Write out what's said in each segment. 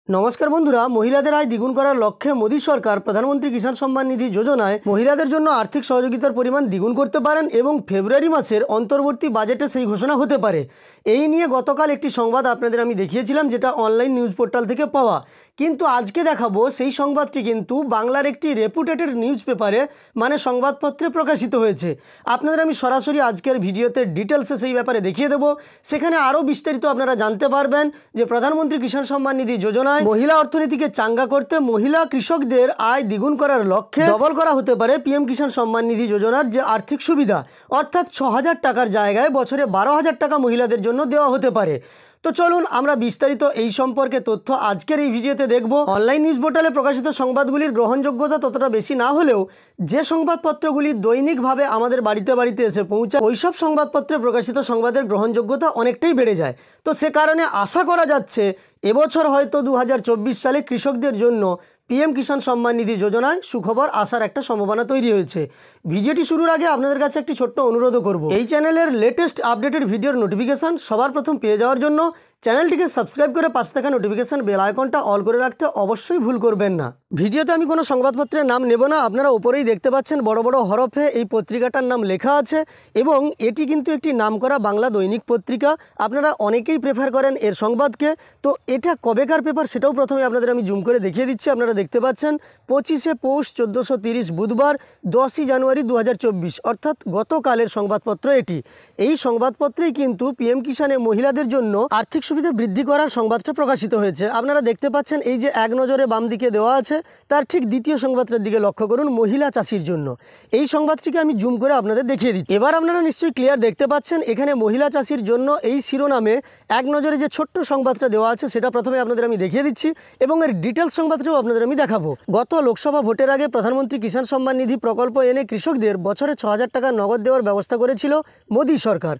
নমস্কার বন্ধুরা, মহিলাদের আয় দ্বিগুণ করার লক্ষ্যে মোদী সরকার প্রধানমন্ত্রী কিষাণ সম্মান নিধি যোজনায় মহিলাদের জন্য আর্থিক সহযোগিতার পরিমাণ দ্বিগুণ করতে পারেন এবং ফেব্রুয়ারি মাসের অন্তর্বর্তী বাজেটে সেই ঘোষণা হতে পারে। এই নিয়ে গতকাল একটি সংবাদ আপনাদের আমি দেখিয়েছিলাম, যেটা অনলাইন নিউজ পোর্টাল থেকে পাওয়া। কিন্তু আজকে দেখাবো সেই সংবাদটি কিন্তু বাংলার একটি রেপুটেটেড নিউজ পেপারে মানে সংবাদপত্রে প্রকাশিত হয়েছে। আপনাদের আমি সরাসরি আজকের ভিডিওতে ডিটেলসে সেই ব্যাপারে দেখিয়ে দেবো। সেখানে আরও বিস্তারিত আপনারা জানতে পারবেন যে প্রধানমন্ত্রী কিষাণ সম্মান নিধি যোজনায় মহিলা অর্থনীতিকে চাঙ্গা করতে মহিলা কৃষকদের আয় দ্বিগুণ করার লক্ষ্যে ডবল করা হতে পারে পিএম কিষাণ সম্মান নিধি যোজনার যে আর্থিক সুবিধা, অর্থাৎ ৬,০০০ টাকার জায়গায় বছরে ১২,০০০ টাকা মহিলাদের জন্য দেওয়া হতে পারে। তো চলুন আমরা বিস্তারিত এই সম্পর্কে তথ্য আজকের এই ভিডিওতে দেখব। অনলাইন নিউজ পোর্টালে প্রকাশিত সংবাদগুলির গ্রহণযোগ্যতা ততটা বেশি না হলেও যে সংবাদপত্রগুলি দৈনিকভাবে আমাদের বাড়িতে বাড়িতে এসে পৌঁছায় ওইসব সংবাদপত্রে প্রকাশিত সংবাদের গ্রহণযোগ্যতা অনেকটাই বেড়ে যায়। তো সে কারণে আশা করা যাচ্ছে এবছর হয়তো ২০২৪ সালে কৃষকদের জন্য পিএম কিষাণ সম্মান নিধি যোজনায় সুখবর আসার একটা সম্ভাবনা তৈরি হয়েছে। ভিডিওটি শুরুর আগে আপনাদের কাছে একটি ছোট্ট অনুরোধও করব, এই চ্যানেলের লেটেস্ট আপডেটেড ভিডিওর নোটিফিকেশান সবার প্রথম পেয়ে যাওয়ার জন্য চ্যানেলটিকে সাবস্ক্রাইব করে পাশে থাকা নোটিফিকেশান বেল আইকনটা অল করে রাখতে অবশ্যই ভুল করবেন না। ভিডিওতে আমি কোনো সংবাদপত্রের নাম নেব না, আপনারা উপরেই দেখতে পাচ্ছেন বড় বড় হরফে এই পত্রিকাটার নাম লেখা আছে এবং এটি কিন্তু একটি নামকরা বাংলা দৈনিক পত্রিকা। আপনারা অনেকেই প্রেফার করেন এর সংবাদকে। তো এটা কবেকার পেপার সেটাও প্রথমে আপনাদের আমি জুম করে দেখিয়ে দিচ্ছি। আপনারা দেখতে পাচ্ছেন 25শে পৌষ 1430 বুধবার 10ই জানুয়ারি 2024, অর্থাৎ গতকালের সংবাদপত্র এটি। এই সংবাদপত্রেই কিন্তু পিএম কিষাণে মহিলাদের জন্য আর্থিক সুবিধা বৃদ্ধি করার সংবাদটা প্রকাশিত হয়েছে। আপনারা দেখতে পাচ্ছেন এই যে এক নজরে বাম দিকে দেওয়া আছে তার ঠিক দ্বিতীয় সংবাদটার দিকে লক্ষ্য করুন, মহিলা চাষির জন্য। এই সংবাদটিকে আমি জুম করে আপনাদের দেখিয়ে দিচ্ছি। এবার আপনারা নিশ্চয়ই ক্লিয়ার দেখতে পাচ্ছেন এখানে মহিলা চাষির জন্য এই শিরোনামে এক নজরে যে ছোট্ট সংবাদটা দেওয়া আছে সেটা প্রথমে আপনাদের আমি দেখিয়ে দিচ্ছি এবং এর ডিটেলস সংবাদটাও আপনাদের আমি দেখাবো। গত লোকসভা ভোটের আগে প্রধানমন্ত্রী কিষাণ সম্মান নিধি প্রকল্প এনে কৃষকদের বছরে ৬,০০০ টাকা নগদ দেওয়ার ব্যবস্থা করেছিল মোদী সরকার।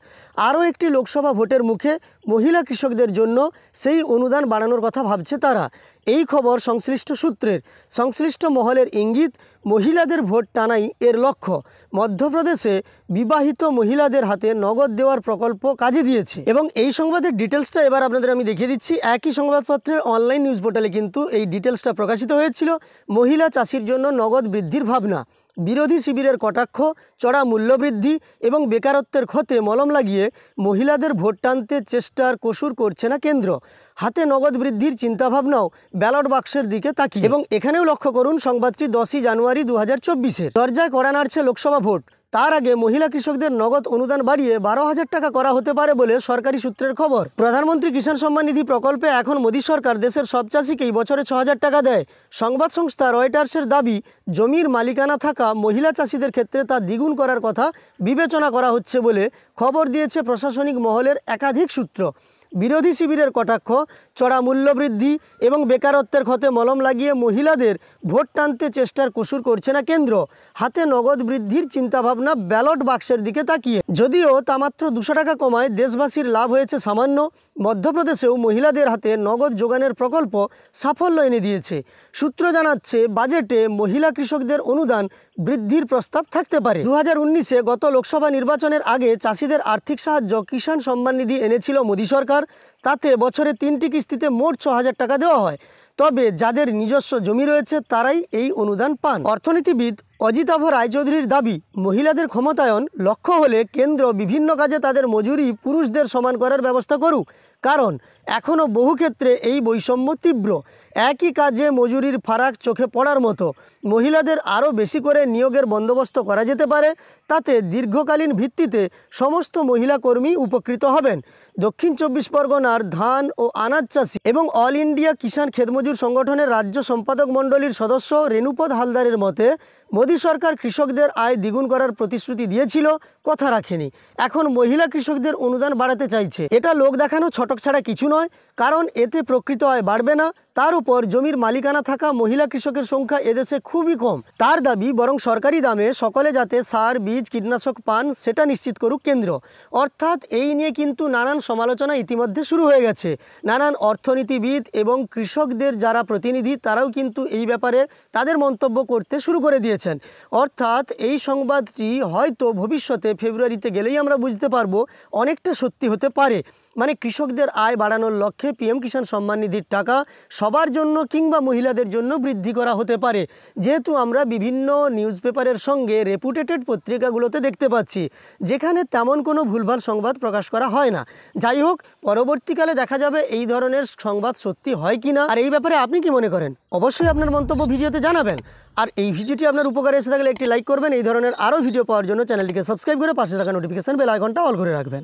আরও একটি লোকসভা ভোটের মুখে মহিলা কৃষকদের জন্য সেই অনুদান বাড়ানোর কথা ভাবছে তারা। এই খবর সংশ্লিষ্ট সূত্রের, সংশ্লিষ্ট মহলের ইঙ্গিত মহিলাদের ভোট টানাই এর লক্ষ্য। মধ্যপ্রদেশে বিবাহিত মহিলাদের হাতে নগদ দেওয়ার প্রকল্প কাজে দিয়েছে এবং এই সংবাদের ডিটেলসটা এবার আপনাদের আমি দেখিয়ে দিচ্ছি। একই সংবাদপত্রের অনলাইন নিউজ পোর্টালে কিন্তু এই ডিটেলসটা প্রকাশিত হয়েছিল। মহিলা চাষির জন্য নগদ বৃদ্ধির ভাবনা, বিরোধী শিবিরের কটাক্ষ, চড়া মূল্যবৃদ্ধি এবং বেকারত্বের ক্ষতে মলম লাগিয়ে মহিলাদের ভোট টানতে চেষ্টার কসুর করছে না কেন্দ্র। হাতে নগদ বৃদ্ধির চিন্তাভাবনাও ব্যালট বাক্সের দিকে তাকিয়ে। এবং এখানেও লক্ষ্য করুন সংবাদটি 10ই জানুয়ারি 2024। দরজায় কড়া নাড়ছে লোকসভা ভোট, তার আগে মহিলা কৃষকদের নগদ অনুদান বাড়িয়ে ১২,০০০ টাকা করা হতে পারে বলে সরকারি সূত্রের খবর। প্রধানমন্ত্রী কিষাণ সম্মান নিধি প্রকল্পে এখন মোদী সরকার দেশের সব চাষিকেই বছরে ৬,০০০ টাকা দেয়। সংবাদ সংস্থা রয়টার্সের দাবি, জমির মালিকানা থাকা মহিলা চাষিদের ক্ষেত্রে তা দ্বিগুণ করার কথা বিবেচনা করা হচ্ছে বলে খবর দিয়েছে প্রশাসনিক মহলের একাধিক সূত্র। বিরোধী শিবিরের কটাক্ষ, চড়া মূল্যবৃদ্ধি এবং বেকারত্বের ক্ষতে মলম লাগিয়ে মহিলাদের ভোট টানতে চেষ্টার কসুর করছে না কেন্দ্র। হাতে নগদ বৃদ্ধির চিন্তাভাবনা ব্যালট বাক্সের দিকে তাকিয়ে। যদিও তা মাত্র ২০০ টাকা কমায় দেশবাসীর লাভ হয়েছে সামান্য। মধ্যপ্রদেশেও মহিলাদের হাতে নগদ যোগানের প্রকল্প সাফল্য এনে দিয়েছে। সূত্র জানাচ্ছে বাজেটে মহিলা কৃষকদের অনুদান বৃদ্ধির প্রস্তাব থাকতে পারে। 2019-এ গত লোকসভা নির্বাচনের আগে চাষিদের আর্থিক সাহায্য কিষাণ সম্মান নিধি এনেছিল মোদী সরকার। তাতে বছরে 3টি কিস্তিতে মোট ৬,০০০ টাকা দেওয়া হয়। তবে যাদের নিজস্ব জমি রয়েছে তারাই এই অনুদান পান। অর্থনীতিবিদ অজিত আভ রায়চৌধুরীর দাবি, মহিলাদের ক্ষমতায়ন লক্ষ্য হলে কেন্দ্র বিভিন্ন কাজে তাদের মজুরি পুরুষদের সমান করার ব্যবস্থা করুক। কারণ এখনও বহু ক্ষেত্রে এই বৈষম্য তীব্র। একই কাজে মজুরির ফারাক চোখে পড়ার মতো। মহিলাদের আরও বেশি করে নিয়োগের বন্দোবস্ত করা যেতে পারে। তাতে দীর্ঘকালীন ভিত্তিতে সমস্ত মহিলা কর্মী উপকৃত হবেন। দক্ষিণ ২৪ পরগনার ধান ও আনাজ চাষি এবং অল ইন্ডিয়া কিষাণ খেতমজুর সংগঠনের রাজ্য সম্পাদক মণ্ডলীর সদস্য রেণুপদ হালদারের মতে, মোদী সরকার কৃষকদের আয় দ্বিগুণ করার প্রতিশ্রুতি দিয়েছিল, কথা রাখেনি। এখন মহিলা কৃষকদের অনুদান বাড়াতে চাইছে। এটা লোক দেখানো ছটক ছাড়া কিছু নয়, কারণ এতে প্রকৃত আয় বাড়বে না। তার উপর জমির মালিকানা থাকা মহিলা কৃষকের সংখ্যা এদেশে খুবই কম। তার দাবি বরং সরকারি দামে সকলে যাতে সার, বীজ, কীটনাশক পান সেটা নিশ্চিত করুক কেন্দ্র। অর্থাৎ এই নিয়ে কিন্তু নানান সমালোচনা ইতিমধ্যে শুরু হয়ে গেছে। নানান অর্থনীতিবিদ এবং কৃষকদের যারা প্রতিনিধি তারাও কিন্তু এই ব্যাপারে তাদের মন্তব্য করতে শুরু করে দিয়েছেন। অর্থাৎ এই সংবাদটি হয়তো ভবিষ্যতে ফেব্রুয়ারিতে গেলেই আমরা বুঝতে পারবো অনেকটা সত্যি হতে পারে। মানে কৃষকদের আয় বাড়ানোর লক্ষ্যে পিএম কিষাণ সম্মান নিধির টাকা সবার জন্য কিংবা মহিলাদের জন্য বৃদ্ধি করা হতে পারে, যেহেতু আমরা বিভিন্ন নিউজ পেপারের সঙ্গে রেপুটেটেড পত্রিকাগুলোতে দেখতে পাচ্ছি যেখানে তেমন কোনো ভুলভাল সংবাদ প্রকাশ করা হয় না। যাই হোক, পরবর্তীকালে দেখা যাবে এই ধরনের সংবাদ সত্যি হয় কি না। আর এই ব্যাপারে আপনি কি মনে করেন? অবশ্যই আপনার মন্তব্য ভিডিওতে জানাবেন। আর এই ভিডিওটি আপনার উপকারে এসে থাকলে একটি লাইক করবেন। এই ধরনের আরও ভিডিও পাওয়ার জন্য চ্যানেলটিকে সাবস্ক্রাইব করে পাশে থাকা নোটিফিকেশন বেল আইকনটা অল করে রাখবেন।